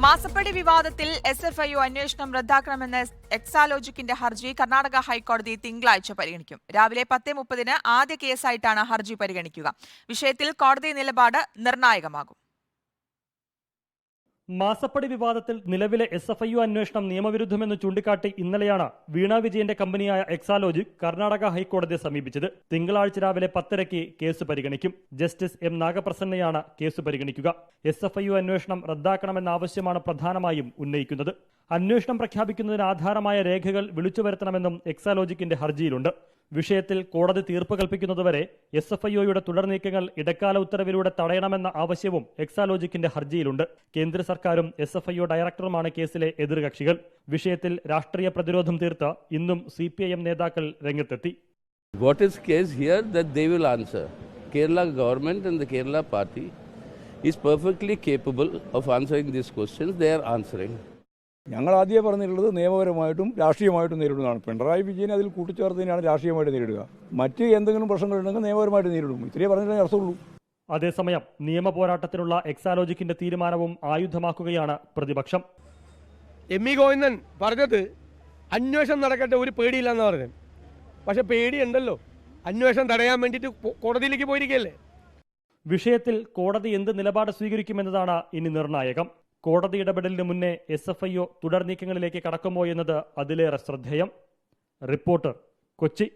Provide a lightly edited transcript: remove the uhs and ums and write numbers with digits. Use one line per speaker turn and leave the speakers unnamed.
മാസപ്പടി വിവാദത്തിൽ SFIO അന്വേഷണം റദ്ദാക്കണമെന്ന എക്സാലോജിക്കിന്റെ ഹർജി കർണാടക ഹൈക്കോടതി തിങ്കളാഴ്ച പരിഗണിക്കും. രാവിലെ 10:30 ആദ്യ കേസായിട്ടാണ് ഹർജി പരിഗണിക്കുക. വിഷയത്തിൽ കോടതി നിലപാട് നിർണായകമാകും.
മാസപ്പടി വിവാദത്തിൽ നിലവിലെ SFIO അന്വേഷണം നിയമവിരുദ്ധമെന്ന് ചൂണ്ടിക്കാട്ടി ഇന്നലെയാണ് വീണ വിജയന്റെ കമ്പനിയായ എക്സാലോജിക് കർണാടക ഹൈക്കോടതിയെ സമീപിച്ചത്. തിങ്കളാഴ്ച രാവിലെ 10:30 കേസ് പരിഗണിക്കും. Justice M. നാഗപ്രസന്നയാണ് കേസ് പരിഗണിക്കുക. SFIO അന്വേഷണം റദ്ദാക്കണമെന്ന ആവശ്യമാണ് പ്രധാനമായും ഉന്നയിക്കുന്നത്. അന്വേഷണം പ്രഖ്യാപിക്കുന്നതിന് ആധാരമായ രേഖകൾ വിളിച്ചുവരുത്തണമെന്നും എക്സാലോജിക്കിന്റെ ഹർജിയിലുണ്ട്. വിഷയത്തിൽ കോടതി തീർപ്പ് കൽപ്പിക്കുന്നതുവരെ SFIOയുടെ തുടർ നീക്കങ്ങൾ ഇടക്കാല ഉത്തരവിലൂടെ തടയണമെന്ന ആവശ്യവും എക്സാലോജിക്കിന്റെ ഹർജിയിലുണ്ട്. കേന്ദ്ര സർക്കാരും SFIO ഡയറക്ടറുമാണ് കേസിലെ എതിർകക്ഷികൾ. വിഷയത്തിൽ രാഷ്ട്രീയ പ്രതിരോധം തീർത്ത് ഇന്നും CPIM നേതാക്കൾ രംഗത്തെത്തി.
What is case here that they will answer. Kerala government and the Kerala party is perfectly capable of answering these questions. They are answering.
ഞങ്ങൾ ആദ്യമേ പറഞ്ഞിട്ടുള്ളത് നിയമപരമായിട്ടും രാഷ്ട്രീയമായിട്ടും നേരിടുന്നതാണ്. പിണറായി വിജയൻ അതിൽ കൂട്ടിച്ചേർത്തതിനാണ് രാഷ്ട്രീയമായിട്ട് നേരിടുക. മറ്റ് എന്തെങ്കിലും പ്രശ്നങ്ങളുണ്ടെങ്കിൽ നിയമപരമായിട്ട് നേരിടും. ഇത്രയേ പറഞ്ഞിട്ടേ അർത്ഥമുള്ളൂ.
അതേസമയം നിയമ പോരാട്ടത്തിനുള്ള എക്സാലോജിക്കിന്റെ തീരുമാനവും ആയുധമാക്കുകയാണ് പ്രതിപക്ഷം.
ME ഗോവിന്ദൻ പറഞ്ഞത് അന്വേഷണം നടക്കട്ടെ, ഒരു പേടിയില്ലെന്ന് പറഞ്ഞത്. പക്ഷെ പേടിയുണ്ടല്ലോ, അന്വേഷണം തടയാൻ വേണ്ടിയിട്ട് കോടതിയിലേക്ക് പോയിരിക്കല്ലേ.
വിഷയത്തിൽ കോടതി എന്ത് നിലപാട് സ്വീകരിക്കുമെന്നതാണ് ഇനി നിർണായകം. കോടതി ഇടപെടലിന് മുന്നേ SFIO തുടർ നീക്കങ്ങളിലേക്ക് കടക്കുമോ എന്നത് അതിലേറെ ശ്രദ്ധേയം. റിപ്പോർട്ടർ, കൊച്ചി.